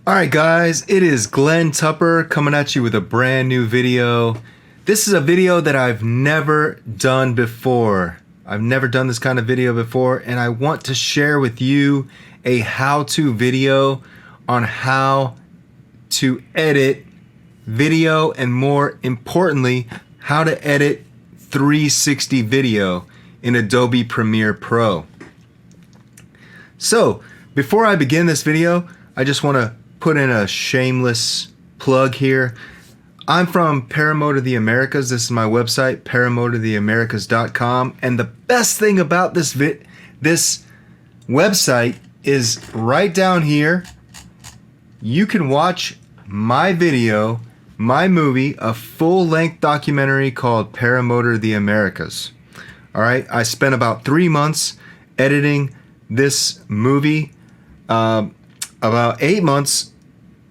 Alright guys, it is Glenn Tupper coming at you with a brand new video. This is a video that I've never done before. I've never done this kind of video before, and I want to share with you a how-to video on how to edit video, and more importantly, how to edit 360 video in Adobe Premiere Pro. So, before I begin this video, I just want to put in a shameless plug here. I'm from Paramotor the Americas. This is my website, paramotortheamericas.com, and the best thing about this website is right down here. You can watch my video, my movie, a full-length documentary called Paramotor the Americas. All right, I spent about 3 months editing this movie, about 8 months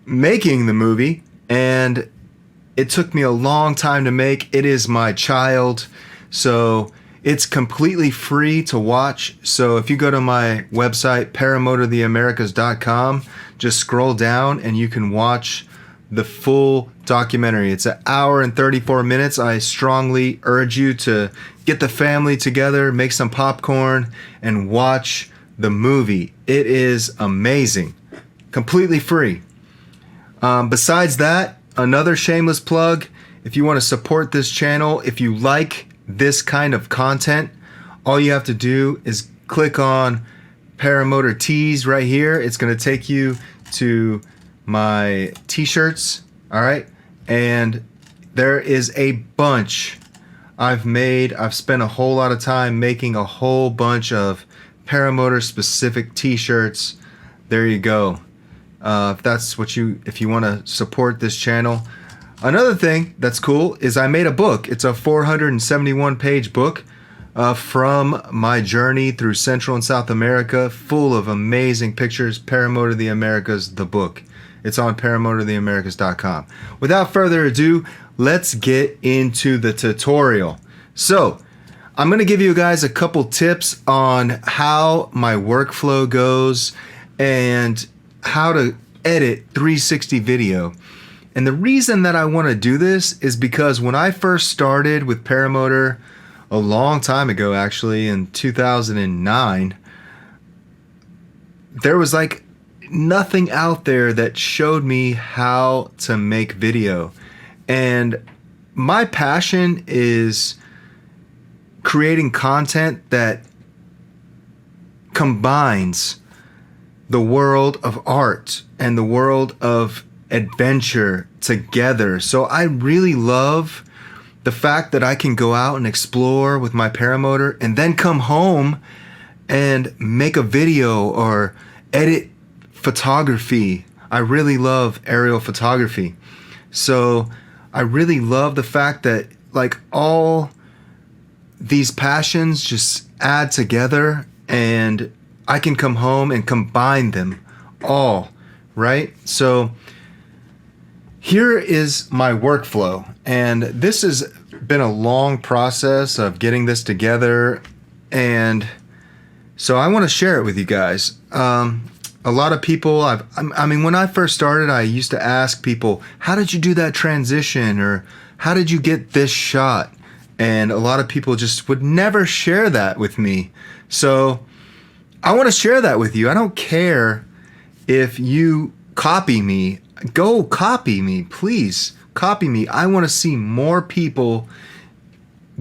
making the movie, and it took me a long time to make. It is my child, so it's completely free to watch. So if you go to my website, paramotortheamericas.com, just scroll down and you can watch the full documentary. It's an hour and 34 minutes. I strongly urge you to get the family together, make some popcorn, and watch the movie. It is amazing. Completely free. Besides that, another shameless plug: if you want to support this channel, if you like this kind of content, all you have to do is click on Paramotor Tees right here. It's going to take you to my t-shirts, all right? And there is a bunch I've spent a whole lot of time making a whole bunch of Paramotor specific t-shirts. There you go. If you want to support this channel. Another thing that's cool is I made a book. It's a 471 page book from my journey through Central and South America, full of amazing pictures. Paramotor the Americas, the book. It's on paramotortheamericas.com. Without further ado, let's get into the tutorial. So, I'm going to give you guys a couple tips on how my workflow goes and how to edit 360 video. And the reason that I want to do this is because when I first started with Paramotor a long time ago, actually in 2009, there was like nothing out there that showed me how to make video. And my passion is creating content that combines the world of art and the world of adventure together. So I really love the fact that I can go out and explore with my Paramotor and then come home and make a video or edit photography. I really love aerial photography. So I really love the fact that like all these passions just add together, and I can come home and combine them all, right? So here is my workflow, and this has been a long process of getting this together, and so I want to share it with you guys. A lot of people, I mean, when I first started, I used to ask people, how did you do that transition? Or how did you get this shot? And a lot of people just would never share that with me. So I want to share that with you. I don't care if you copy me. Go copy me, please. Copy me. I want to see more people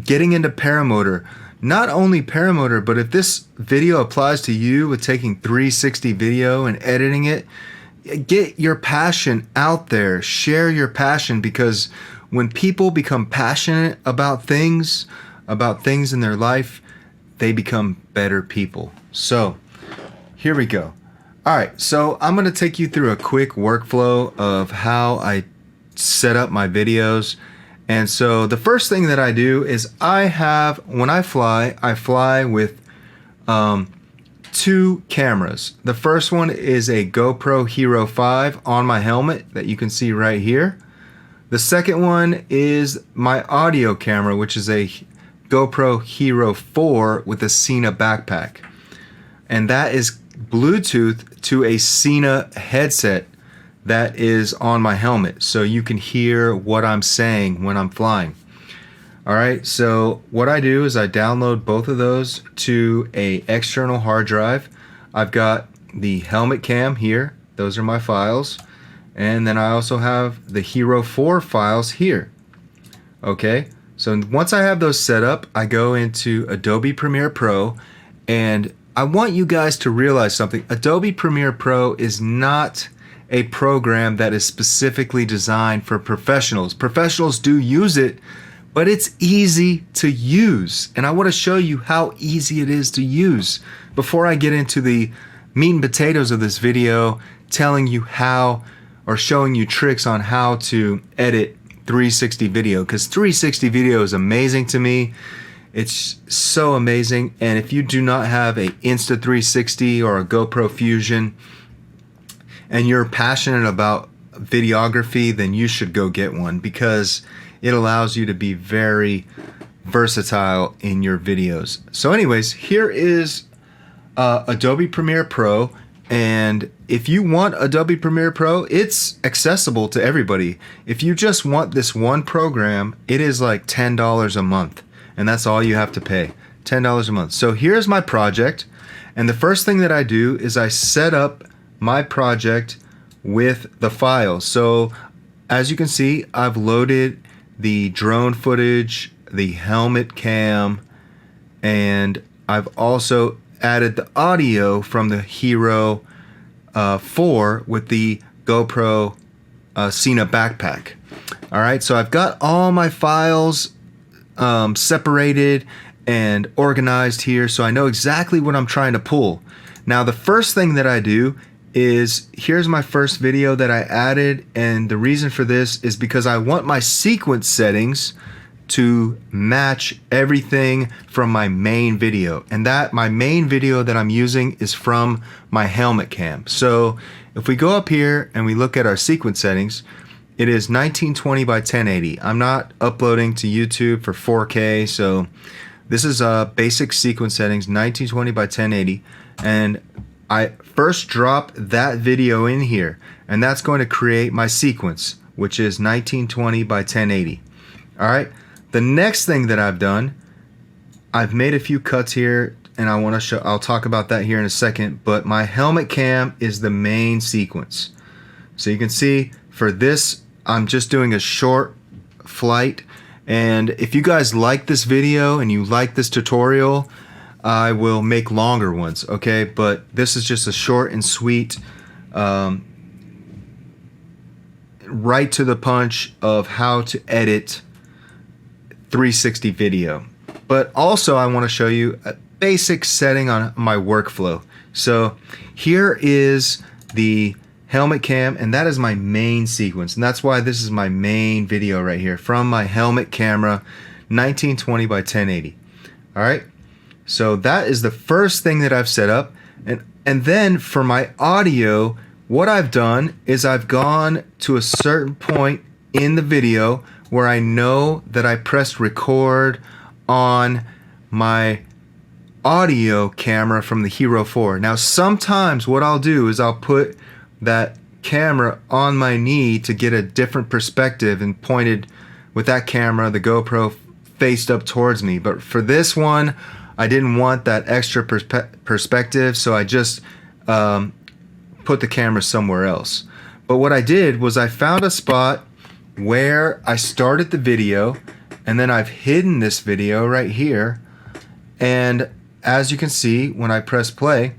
getting into Paramotor. Not only Paramotor, but if this video applies to you with taking 360 video and editing it, get your passion out there. Share your passion, because when people become passionate about things in their life, they become better people. So here we go. All right, so I'm going to take you through a quick workflow of how I set up my videos. And so the first thing that I do is when I fly with 2 cameras. The first one is a GoPro Hero 5 on my helmet that you can see right here. The second one is my audio camera, which is a GoPro Hero 4 with a Sena backpack. And that is Bluetooth to a Sena headset that is on my helmet, so you can hear what I'm saying when I'm flying. Alright, so what I do is I download both of those to a external hard drive. I've got the helmet cam here, those are my files, and then I also have the Hero 4 files here. Okay, so once I have those set up, I go into Adobe Premiere Pro, and I want you guys to realize something. Adobe Premiere Pro is not a program that is specifically designed for professionals. Professionals do use it, but it's easy to use, and I want to show you how easy it is to use before I get into the meat and potatoes of this video, telling you how, or showing you tricks on how to edit 360 video, because 360 video is amazing to me. It's so amazing, and if you do not have a Insta360 or a GoPro Fusion and you're passionate about videography, then you should go get one, because it allows you to be very versatile in your videos. So anyways, here is Adobe Premiere Pro, and if you want Adobe Premiere Pro, it's accessible to everybody. If you just want this one program, it is like $10 a month, and that's all you have to pay, $10 a month. So here's my project, and the first thing that I do is I set up my project with the files. So as you can see, I've loaded the drone footage, the helmet cam, and I've also added the audio from the Hero 4 with the GoPro Cena backpack. Alright, so I've got all my files separated and organized here, so I know exactly what I'm trying to pull. Now the first thing that I do is, here's my first video that I added, and the reason for this is because I want my sequence settings to match everything from my main video, and that my main video that I'm using is from my helmet cam. So if we go up here and we look at our sequence settings, it is 1920 by 1080. I'm not uploading to YouTube for 4K, so this is basic sequence settings, 1920 by 1080, and I first drop that video in here, and that's going to create my sequence, which is 1920 by 1080. Alright, the next thing that I've done, I've made a few cuts here, and I want to show, I'll talk about that here in a second, but my helmet cam is the main sequence. So you can see for this, I'm just doing a short flight, and if you guys like this video and you like this tutorial, I will make longer ones, okay? But this is just a short and sweet, right to the punch of how to edit 360 video. But also I want to show you a basic setting on my workflow. So here is the helmet cam, and that is my main sequence, and that's why this is my main video right here from my helmet camera, 1920 by 1080. Alright, so that is the first thing that I've set up, and then for my audio, what I've done is I've gone to a certain point in the video where I know that I pressed record on my audio camera from the Hero 4. Now sometimes what I'll do is I'll put that camera on my knee to get a different perspective and pointed with that camera, the GoPro faced up towards me. But for this one, I didn't want that extra perspective, so I just put the camera somewhere else. But what I did was I found a spot where I started the video, and then I've hidden this video right here, and as you can see when I press play,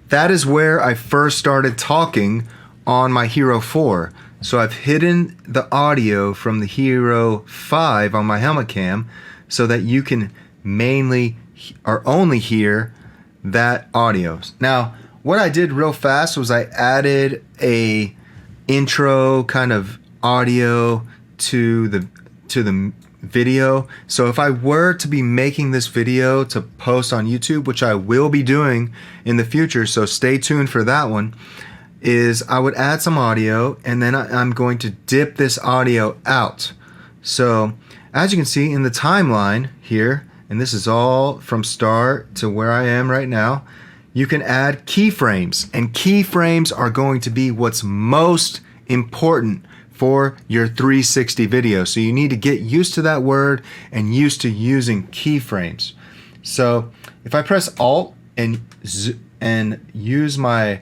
that is where I first started talking on my Hero 4. So I've hidden the audio from the Hero 5 on my helmet cam so that you can mainly or only hear that audio. Now, what I did real fast was I added a intro kind of audio to the video. So if I were to be making this video to post on YouTube, which I will be doing in the future, so stay tuned for that one. is I would add some audio, and then I'm going to dip this audio out. So as you can see in the timeline here, and this is all from start to where I am right now, you can add keyframes, and keyframes are going to be what's most important for your 360 video. So you need to get used to that word and used to using keyframes. So if I press Alt and use my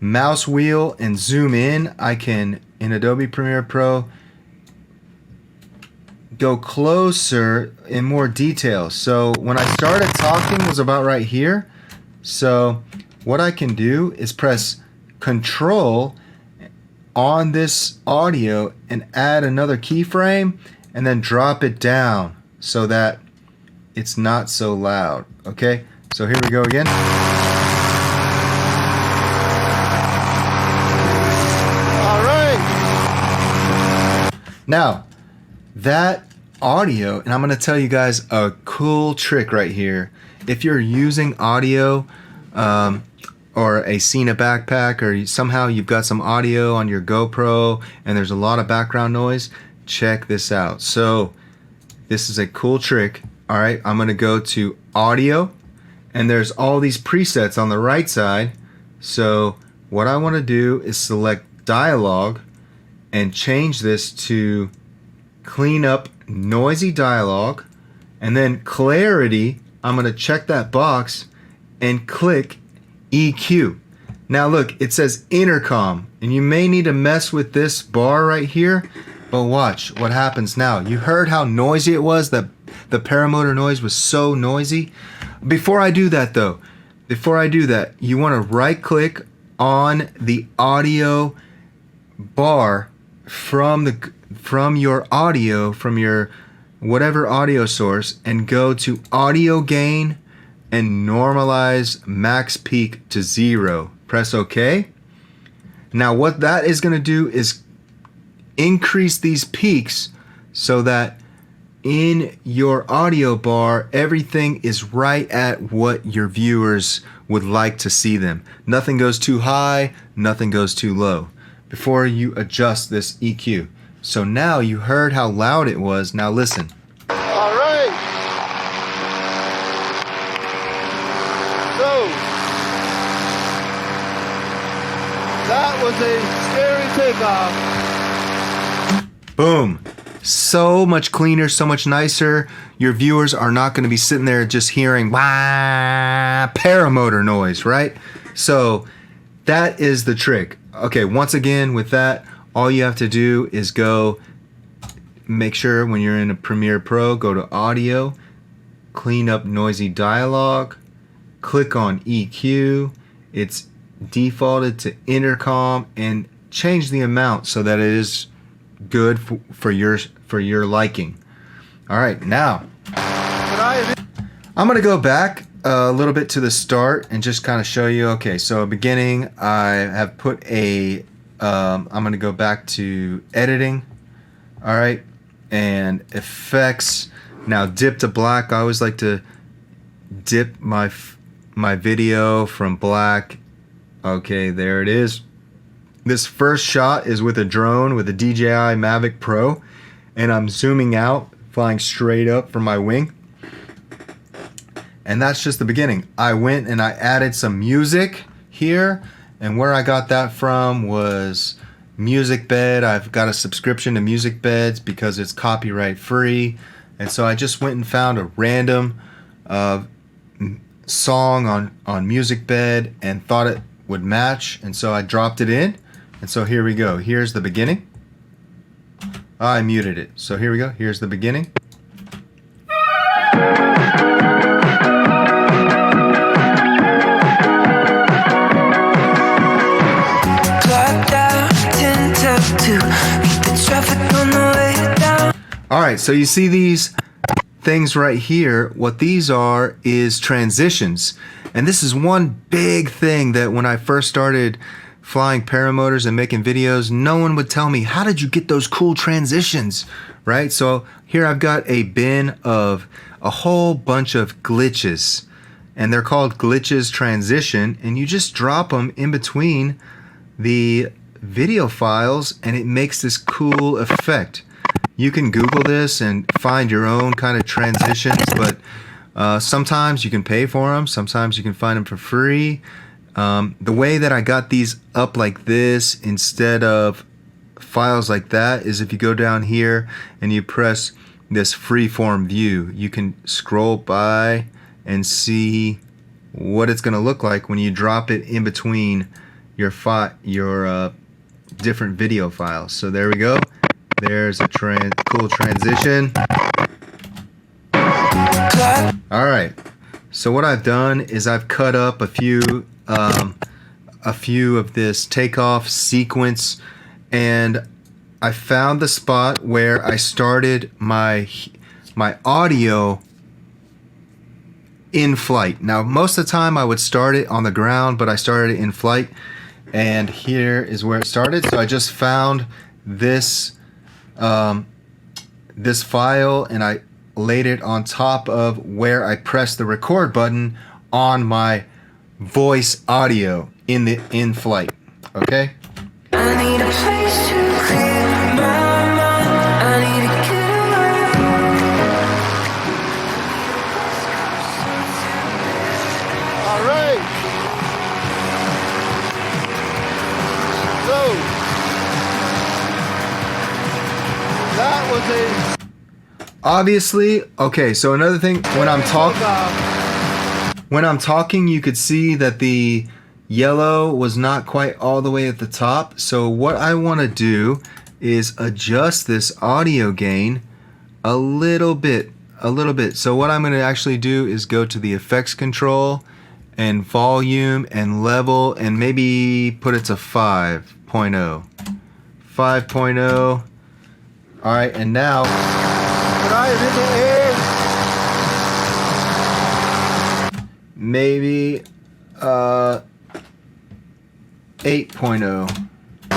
mouse wheel and zoom in, I can, in Adobe Premiere Pro, go closer in more detail. So when I started talking was about right here. So what I can do is press Control on this audio and add another keyframe and then drop it down so that it's not so loud. Okay, so here we go again. All right. Now that audio, and I'm going to tell you guys a cool trick right here. If you're using audio or a Cena backpack, or somehow you've got some audio on your GoPro and there's a lot of background noise, check this out. So this is a cool trick. All right, I'm going to go to audio, and there's all these presets on the right side. So what I want to do is select dialogue and change this to clean up noisy dialogue, and then clarity, I'm going to check that box and click EQ. Now look, it says intercom, and you may need to mess with this bar right here, but watch what happens now. You heard how noisy it was, that the paramotor noise was so noisy. Before I do that though, you want to right click on the audio bar from your audio, from your whatever audio source, and go to audio gain and normalize max peak to 0. Press OK. Now what that is going to do is increase these peaks so that in your audio bar everything is right at what your viewers would like to see them. Nothing goes too high, nothing goes too low before you adjust this EQ. So now you heard how loud it was. Now listen. All right. So that was a scary takeoff. Boom. So much cleaner, so much nicer. Your viewers are not going to be sitting there just hearing wah, paramotor noise, right? So that is the trick. Okay, once again with that, all you have to do is go, make sure when you're in a Premiere Pro, go to audio, clean up noisy dialogue, click on EQ, it's defaulted to intercom, and change the amount so that it is good for your liking. All right, now I'm gonna go back a little bit to the start and just kind of show you. Okay, so beginning, I have put a I'm gonna go back to editing. All right, and effects. Now dip to black. I always like to dip my video from black. Okay, there it is. This first shot is with a drone with a DJI Mavic Pro, and I'm zooming out, flying straight up from my wing. And that's just the beginning. I went and I added some music here, and where I got that from was MusicBed. I've got a subscription to MusicBed because it's copyright free, and so I just went and found a random song on MusicBed and thought it would match, and so I dropped it in. And so here we go. Here's the beginning. I muted it. So here we go. Here's the beginning. All right, so you see these things right here. What these are is transitions. And this is one big thing that when I first started flying paramotors and making videos, no one would tell me, how did you get those cool transitions, right? So here I've got a bin of a whole bunch of glitches, and they're called glitches transition, and you just drop them in between the video files and it makes this cool effect. You can Google this and find your own kind of transitions, but sometimes you can pay for them, sometimes you can find them for free. The way that I got these up like this instead of files like that is if you go down here and you press this freeform view, you can scroll by and see what it's going to look like when you drop it in between your different video files. So there we go. There's a cool transition. Alright, so what I've done is I've cut up a few of this takeoff sequence, and I found the spot where I started my audio in flight. Now most of the time I would start it on the ground, but I started it in flight, and here is where it started. So I just found this this file and I laid it on top of where I pressed the record button on my voice audio in flight. Okay? I need a place to clear my mind. I need to get away. All right. So that was obviously, okay, so another thing, when I'm talking, you could see that the yellow was not quite all the way at the top. So what I want to do is adjust this audio gain a little bit. So what I'm going to actually do is go to the effects control and volume and level and maybe put it to 5.0. 5.0. All right, and now put eyes in the air. Maybe 8.0. A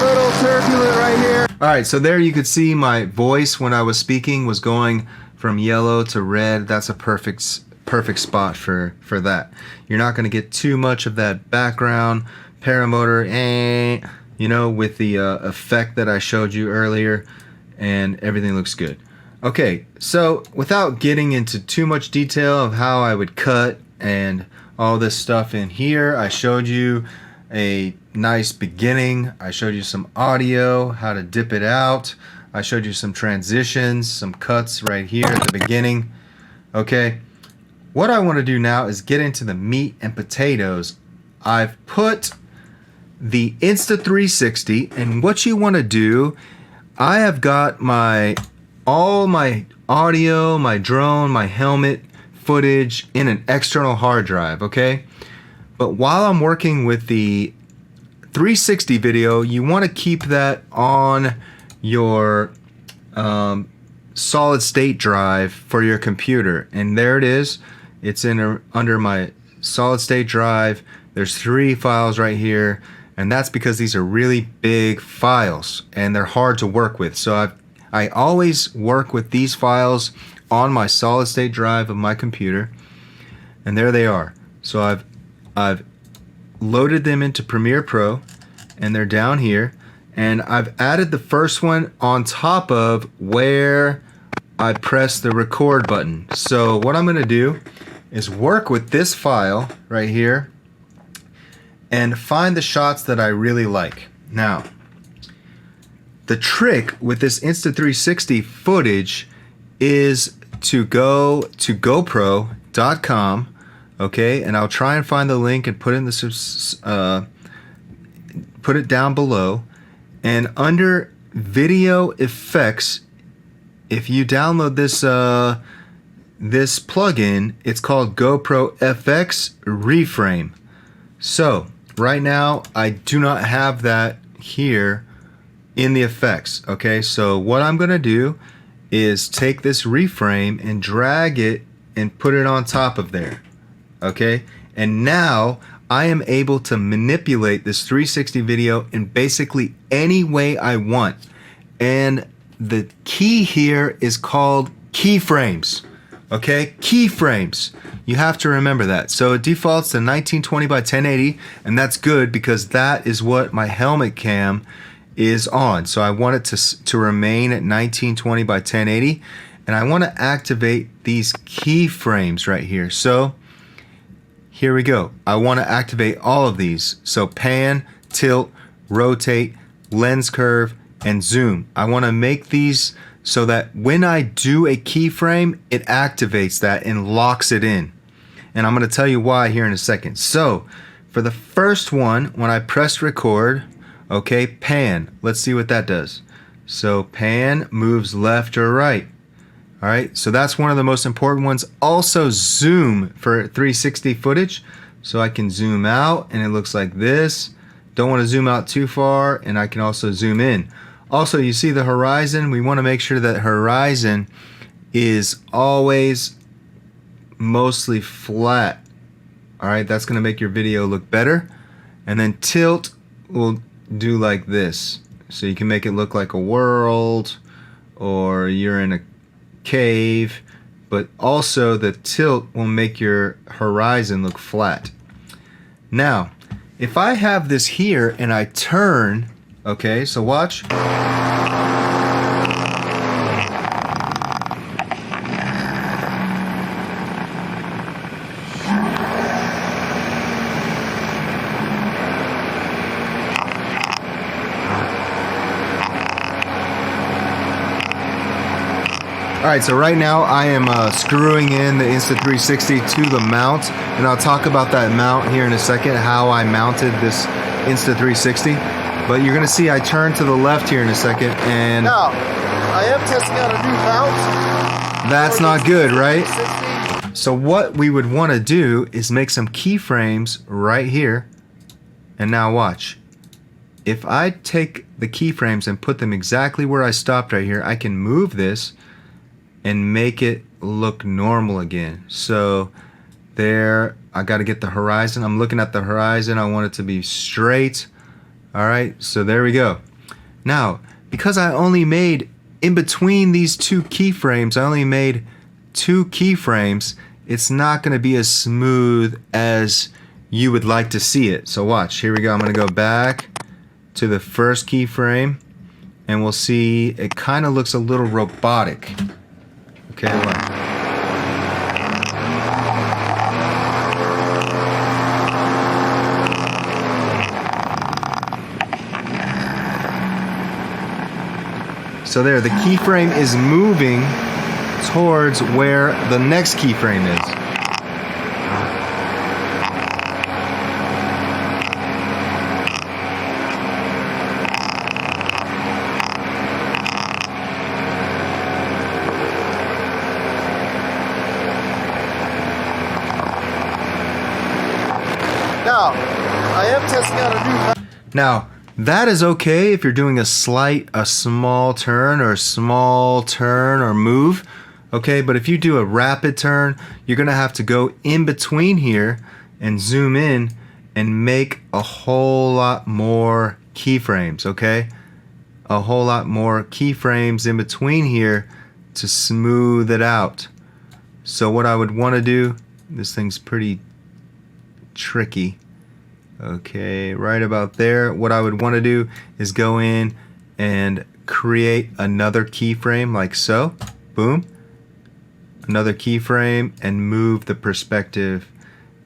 little turbulent right here. All right, so there you could see my voice when I was speaking was going from yellow to red. That's a perfect spot for that. You're not going to get too much of that background paramotor, you know, with the effect that I showed you earlier, and everything looks good. Okay, so without getting into too much detail of how I would cut and all this stuff in here, I showed you a nice beginning. I showed you some audio, how to dip it out. I showed you some transitions, some cuts right here at the beginning. Okay, what I want to do now is get into the meat and potatoes. I've put the Insta360, and what you want to do, I have got all my audio, my drone, my helmet footage in an external hard drive, okay? But while I'm working with the 360 video, you want to keep that on your solid state drive for your computer, and there it is. It's under my solid state drive. There's 3 files right here, and that's because these are really big files and they're hard to work with. So I always work with these files on my solid state drive of my computer, and there they are. So I've loaded them into Premiere Pro, and they're down here, and I've added the first one on top of where I press the record button. So what I'm going to do is work with this file right here and find the shots that I really like. Now, the trick with this Insta360 footage is to go to GoPro.com, okay, and I'll try and find the link and put it down below. And under Video Effects, if you download this plugin, it's called GoPro FX Reframe. So right now I do not have that here in the effects. Okay, so what I'm gonna do is take this reframe and drag it and put it on top of there. Okay, and now I am able to manipulate this 360 video in basically any way I want. And the key here is called keyframes. Okay, keyframes. You have to remember that. So it defaults to 1920 by 1080, and that's good because that is what my helmet cam is on. So I want it to remain at 1920 by 1080, and I want to activate these keyframes right here. So here we go. I want to activate all of these. So pan, tilt, rotate, lens curve, and zoom. I want to make these so that when I do a keyframe, it activates that and locks it in. And I'm going to tell you why here in a second. So for the first one, when I press record, okay, pan. Let's see what that does. So pan moves left or right. All right, so that's one of the most important ones. Also zoom for 360 footage. So I can zoom out and it looks like this. Don't want to zoom out too far, and I can also zoom in. Also, you see the horizon? We want to make sure that horizon is always mostly flat. All right, that's going to make your video look better. And then tilt will do like this. So you can make it look like a world or you're in a cave, but also the tilt will make your horizon look flat. Now, if I have this here and I turn, okay, so watch. Alright, so right now I am screwing in the Insta360 to the mount, and I'll talk about that mount here in a second, how I mounted this Insta360. But you're going to see I turn to the left here in a second, and now I am testing out a new mount. That's not good, right? So what we would want to do is make some keyframes right here, and now watch. If I take the keyframes and put them exactly where I stopped right here, I can move this and make it look normal again. So there, I got to get the horizon. I'm looking at the horizon. I want it to be straight. All right, so there we go. Now, because I only made, in between these two keyframes, I only made 2 keyframes, it's not going to be as smooth as you would like to see it. So watch, here we go. I'm going to go back to the first keyframe, and we'll see it kind of looks a little robotic. Okay, look. So there, the keyframe is moving towards where the next keyframe is. Now, I am testing out a new mount. Now, that is okay if you're doing a small turn or move, okay? But if you do a rapid turn, you're gonna have to go in between here and zoom in and make a whole lot more keyframes, okay? A whole lot more keyframes in between here to smooth it out. So what I would wanna do, this thing's pretty tricky. Okay, right about there. What I would want to do is go in and create another keyframe like so. Boom. Another keyframe and move the perspective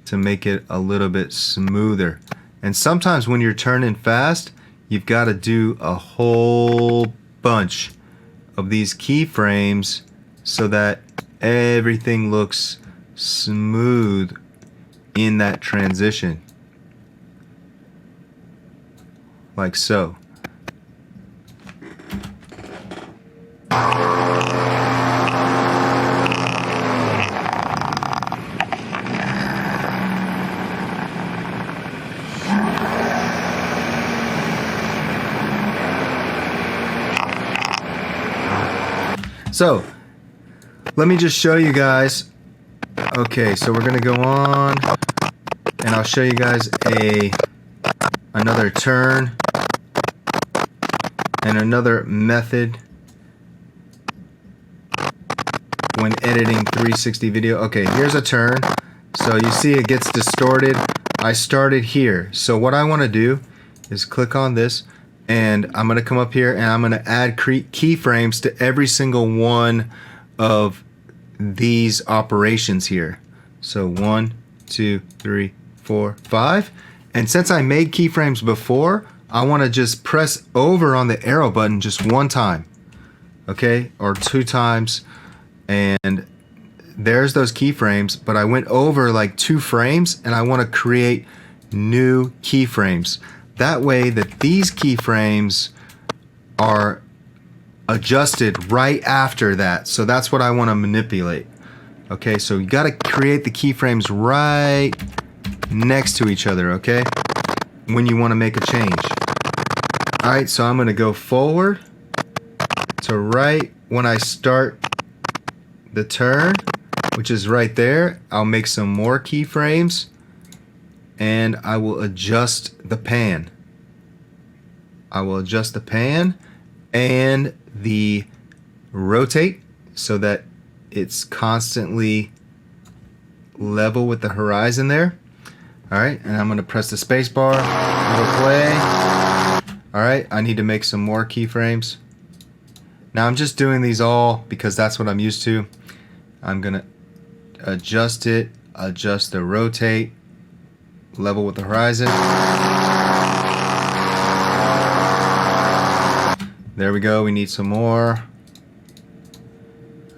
to make it a little bit smoother. And sometimes when you're turning fast, you've got to do a whole bunch of these keyframes so that everything looks smooth in that transition. Like so. So, let me just show you guys. Okay, so we're gonna go on and I'll show you guys another turn and another method when editing 360 video. Okay, here's a turn. So you see it gets distorted. I started here. So what I want to do is click on this, and I'm going to come up here and I'm going to add keyframes to every single one of these operations here. So 1, 2, 3, 4, 5. And since I made keyframes before, I want to just press over on the arrow button just one time. Okay, or 2 times, and there's those keyframes, but I went over like 2 frames and I want to create new keyframes. That way that these keyframes are adjusted right after that. So that's what I want to manipulate. Okay, so you got to create the keyframes right next to each other, okay, when you want to make a change. All right, so I'm going to go forward to right when I start the turn, which is right there. I'll make some more keyframes and I will adjust the pan. I will adjust the pan and the rotate so that it's constantly level with the horizon there. All right, and I'm going to press the space bar, it'll play. All right, I need to make some more keyframes. Now I'm just doing these all because that's what I'm used to. I'm gonna adjust it, adjust the rotate, level with the horizon. There we go, we need some more.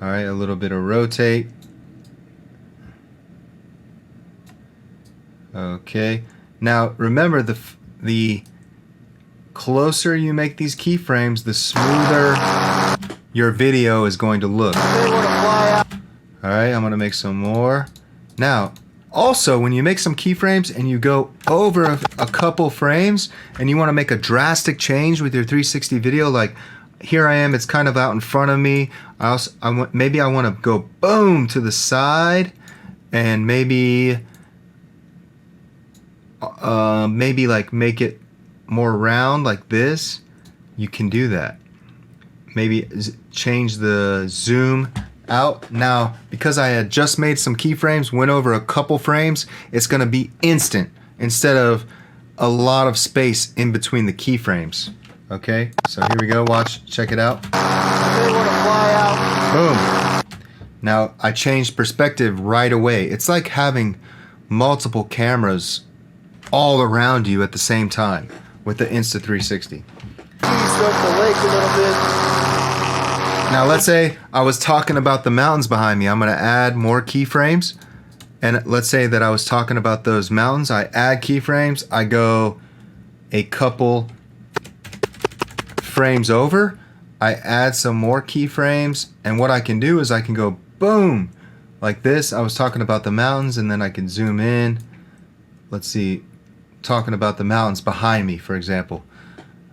All right, a little bit of rotate. Okay, now remember the closer you make these keyframes, the smoother your video is going to look. Alright, I'm going to make some more. Now, also, when you make some keyframes and you go over a couple frames and you want to make a drastic change with your 360 video, like here I am, it's kind of out in front of me. Maybe I want to go boom to the side, and maybe like make it more round like this. You can do that. Maybe change the zoom out. Now, because I had just made some keyframes, went over a couple frames, it's going to be instant instead of a lot of space in between the keyframes. Okay, so here we go. Watch, check it out. Boom. Now I changed perspective right away. It's like having multiple cameras all around you at the same time with the Insta360. Now let's say I was talking about the mountains behind me. I'm going to add more keyframes. And let's say that I was talking about those mountains. I add keyframes. I go a couple frames over. I add some more keyframes. And what I can do is I can go boom like this. I was talking about the mountains, and then I can zoom in. Let's see, talking about the mountains behind me, for example.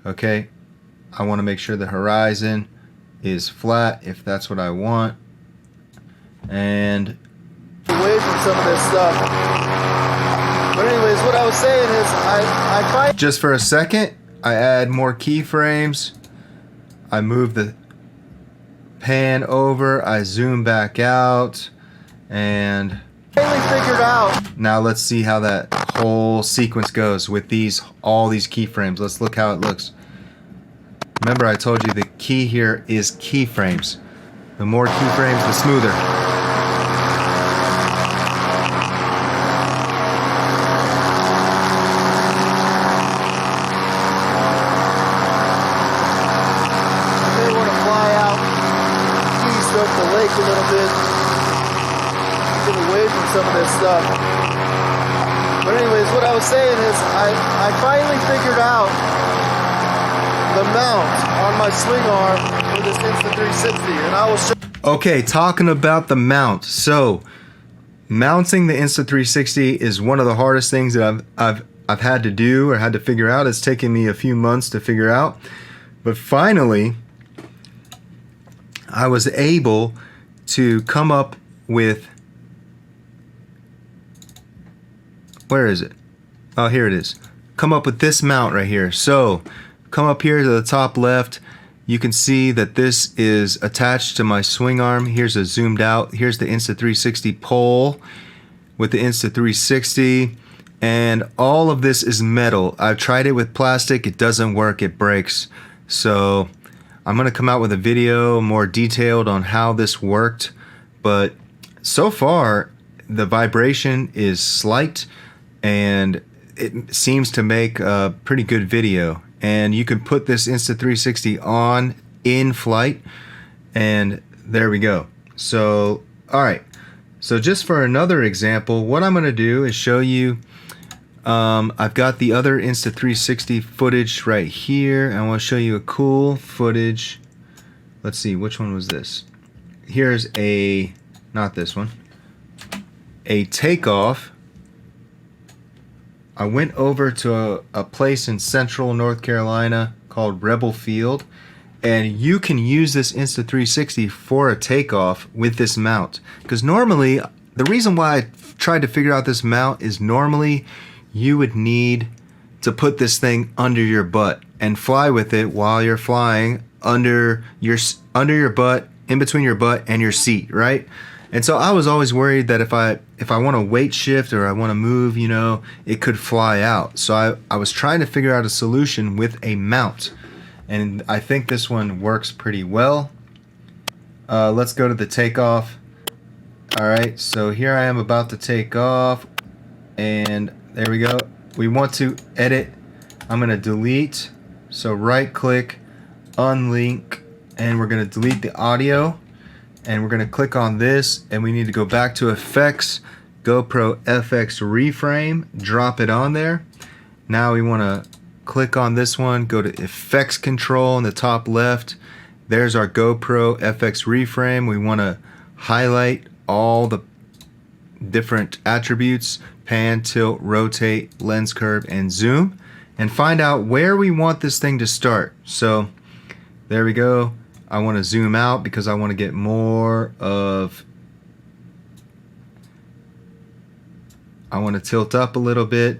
Okay, I want to make sure the horizon is flat if that's what I want, and away from some of this stuff. But anyways, what I was saying is I find just for a second I add more keyframes. I move the pan over, I zoom back out, and finally figured out. Now let's see how that whole sequence goes with all these keyframes. Let's look how it looks. Remember, I told you the key here is keyframes. The more keyframes, the smoother. They want to fly out, east up the lake a little bit, get away from some of this stuff. But anyways, what I was saying is I finally figured out the mount on my swing arm for this Insta360, and I will show. Okay, talking about the mount. So, mounting the Insta360 is one of the hardest things that I've had to do or had to figure out. It's taken me a few months to figure out, but finally, I was able to come up with. Where is it? Oh, here it is. Come up with this mount right here. So, come up here to the top left. you can see that this is attached to my swing arm. Here's a zoomed out. Here's the Insta360 pole with the Insta360, and all of this is metal. I've tried it with plastic. It doesn't work. It breaks. So I'm gonna come out with a video more detailed on how this worked, but so far the vibration is slight and it seems to make a pretty good video. And you can put this Insta360 on in flight, and there we go. So all right, so just for another example, what I'm gonna do is show you, I've got the other Insta360 footage right here, and I want to show you a cool footage. Let's see, which one was this? Here's a, not this one, a takeoff. I went over to a place in central North Carolina called Rebel Field, and you can use this Insta360 for a takeoff with this mount. Because normally, the reason why I tried to figure out this mount is normally you would need to put this thing under your butt and fly with it while you're flying under your butt, in between your butt and your seat, right? And so I was always worried that if I want to weight shift or I want to move, you know, it could fly out. So I was trying to figure out a solution with a mount, and I think this one works pretty well. Let's go to the takeoff. All right, so here I am about to take off, and there we go. We want to edit. I'm going to delete. So right click, unlink, and we're going to delete the audio. And we're going to click on this, and we need to go back to effects, GoPro FX Reframe, drop it on there. Now we want to click on this one, go to effects control in the top left. There's our GoPro FX Reframe. We want to highlight all the different attributes: pan, tilt, rotate, lens curve, and zoom, and find out where we want this thing to start. So there we go. I want to zoom out because I want to get more of, I want to tilt up a little bit.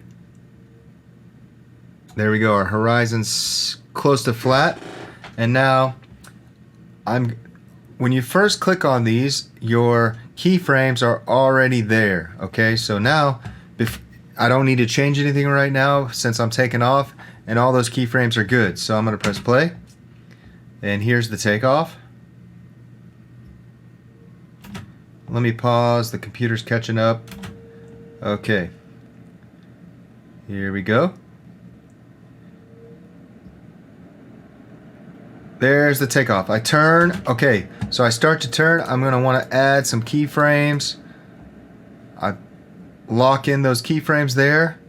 There we go. Our horizon's close to flat. And now when you first click on these, your keyframes are already there. Okay, so now I don't need to change anything right now since I'm taking off, and all those keyframes are good. So I'm going to press play. And here's the takeoff. Let me pause, the computer's catching up. Okay. Here we go. There's the takeoff. I turn. Okay, so I start to turn. I'm going to want to add some keyframes. I lock in those keyframes there.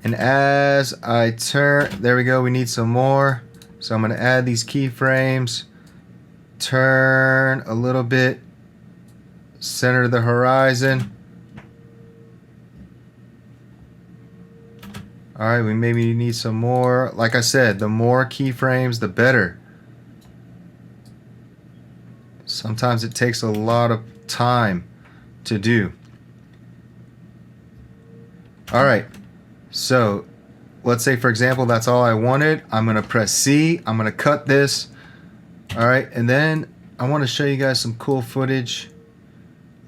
And as I turn, there we go, we need some more. So I'm going to add these keyframes, turn a little bit, center the horizon. All right, we maybe need some more. Like I said, the more keyframes, the better. Sometimes it takes a lot of time to do. All right, so let's say, for example, that's all I wanted. I'm going to press C. I'm going to cut this. All right, and then I want to show you guys some cool footage.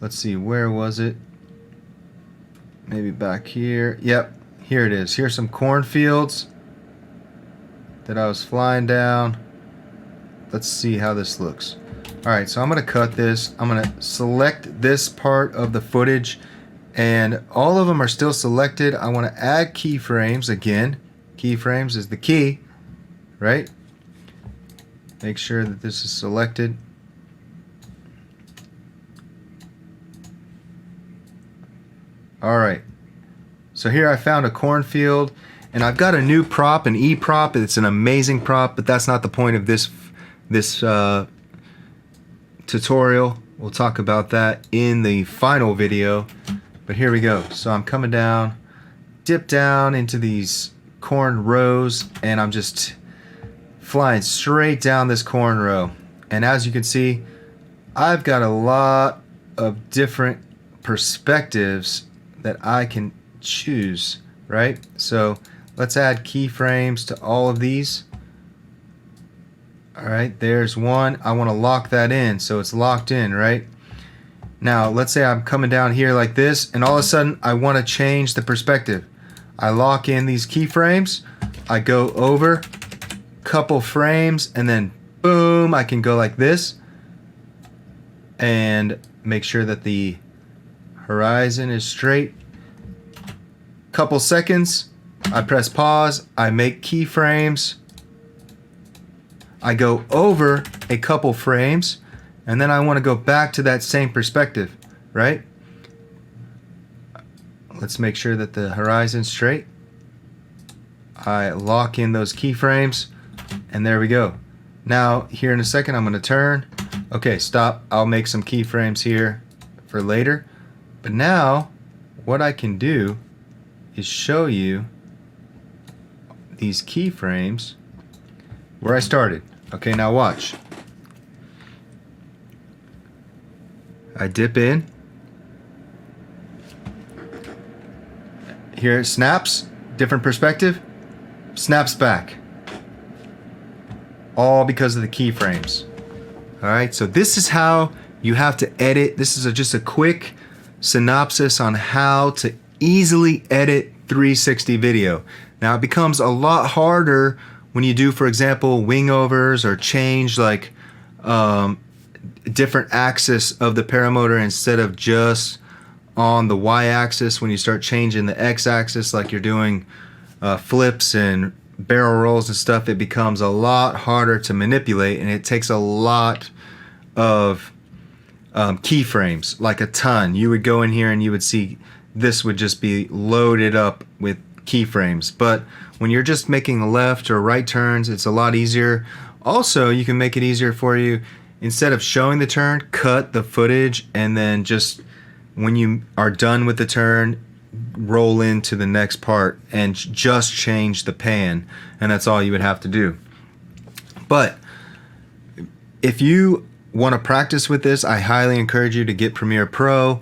Let's see, where was it? Maybe back here. Yep, here it is. Here's some cornfields that I was flying down. Let's see how this looks. All right, so I'm going to cut this. I'm going to select this part of the footage, and all of them are still selected. I want to add keyframes again. Keyframes is the key, right? Make sure that this is selected. All right. So here I found a cornfield, and I've got a new prop, an E prop. It's an amazing prop, but that's not the point of this tutorial. We'll talk about that in the final video. But here we go. So I'm coming down, dip down into these corn rows, and I'm just flying straight down this corn row. And as you can see, I've got a lot of different perspectives that I can choose, right? So let's add keyframes to all of these. All right, there's one. I want to lock that in so it's locked in, right? Now, let's say I'm coming down here like this, and all of a sudden I want to change the perspective. I lock in these keyframes, I go over, couple frames, and then boom, I can go like this and make sure that the horizon is straight. Couple seconds, I press pause, I make keyframes, I go over a couple frames, and then I want to go back to that same perspective, right? Let's make sure that the horizon's straight. I lock in those keyframes, and there we go. Now, here in a second, I'm going to turn. Okay, stop. I'll make some keyframes here for later. But now, what I can do is show you these keyframes where I started. Okay, now watch. I dip in. Here it snaps, different perspective, snaps back. All because of the keyframes. Alright, so this is how you have to edit. This is just a quick synopsis on how to easily edit 360 video. Now it becomes a lot harder when you do, for example, wingovers or change like different axis of the paramotor instead of just on the y-axis. When you start changing the x-axis like you're doing flips and barrel rolls and stuff, it becomes a lot harder to manipulate, and it takes a lot of keyframes, like a ton. You would go in here and you would see this would just be loaded up with keyframes. But when you're just making left or right turns, it's a lot easier. Also, you can make it easier for you. Instead of showing the turn, cut the footage, and then just when you are done with the turn, roll into the next part and just change the pan, and that's all you would have to do. But if you want to practice with this, I highly encourage you to get Premiere Pro.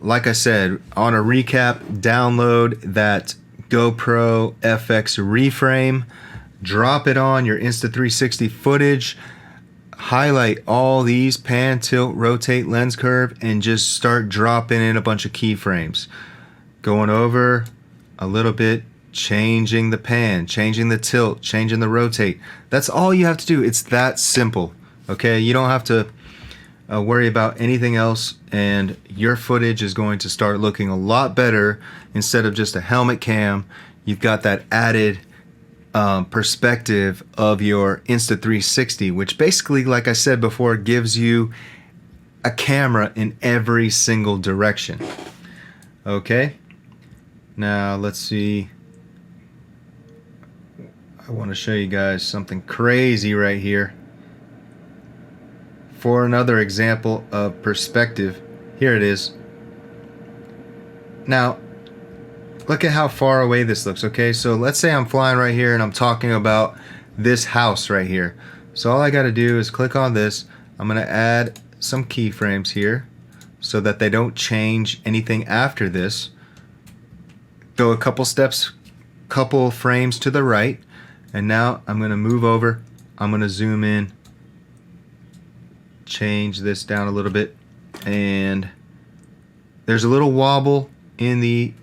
Like I said, on a recap, download that GoPro FX Reframe, drop it on your Insta360 footage, highlight all these pan, tilt, rotate, lens curve, and just start dropping in a bunch of keyframes. Going over a little bit, changing the pan, changing the tilt, changing the rotate. That's all you have to do. It's that simple. Okay, you don't have to worry about anything else, and your footage is going to start looking a lot better. Instead of just a helmet cam, you've got that added perspective of your Insta360, which basically, like I said before, gives you a camera in every single direction. Okay, now let's see. I want to show you guys something crazy right here. For another example of perspective, here it is. Now, look at how far away this looks. Okay, so let's say I'm flying right here and I'm talking about this house right here. So all I got to do is click on this. I'm going to add some keyframes here so that they don't change anything after this. Go a couple steps, couple frames to the right, and now I'm going to move over. I'm going to zoom in, change this down a little bit, and there's a little wobble in the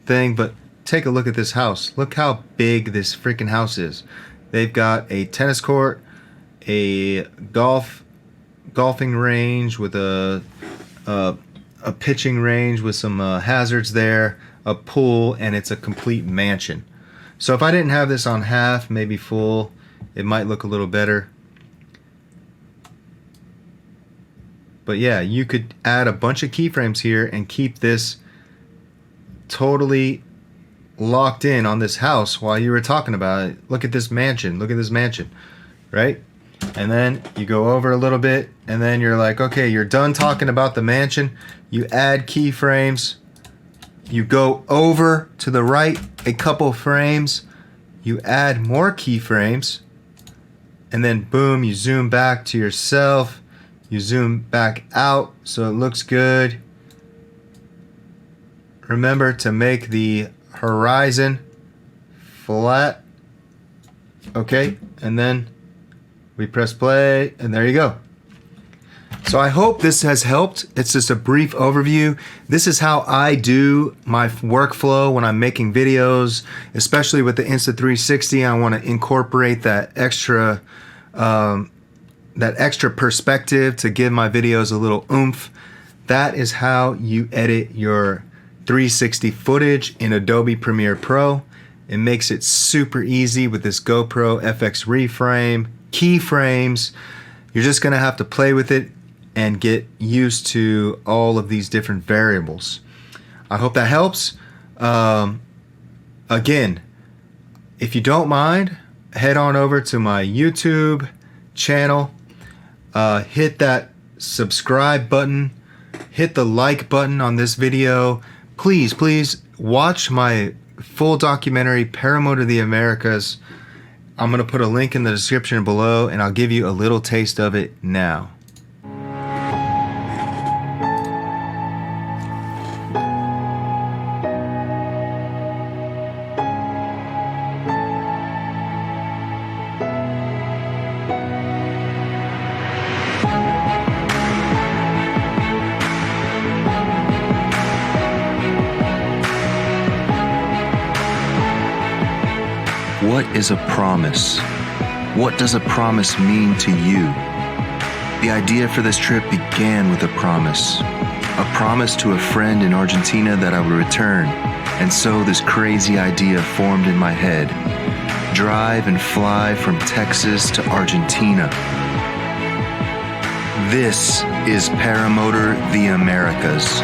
thing, but take a look at this house. Look how big this freaking house is. They've got a tennis court, a golfing range with a pitching range with some hazards there, a pool, and it's a complete mansion. So if I didn't have this on half, maybe full, it might look a little better. But yeah, you could add a bunch of keyframes here and keep this totally locked in on this house while you were talking about it. Look at this mansion. Look at this mansion, right? And then you go over a little bit, and then you're like, okay, you're done talking about the mansion. You add keyframes. You go over to the right a couple frames. You add more keyframes. And then boom, you zoom back to yourself. You zoom back out so it looks good. Remember to make the horizon flat. Okay, and then We press play, and there you go. So I hope this has helped. It's just a brief overview. This is how I do my workflow when I'm making videos, especially with the Insta360. I want to incorporate that extra perspective to give my videos a little oomph. That is how you edit your 360 footage in Adobe Premiere Pro. It makes it super easy with this GoPro FX reframe, keyframes. You're just gonna have to play with it and get used to all of these different variables. I hope that helps. Again, if you don't mind, head on over to my YouTube channel, hit that subscribe button, hit the like button on this video. Please watch my full documentary, Paramotor the Americas. I'm gonna put a link in the description below, and I'll give you a little taste of it now. What is a promise? What does a promise mean to you? The idea for this trip began with a promise to a friend in Argentina that I would return, and so this crazy idea formed in my head. Drive and fly from Texas to Argentina. This is Paramotor the Americas.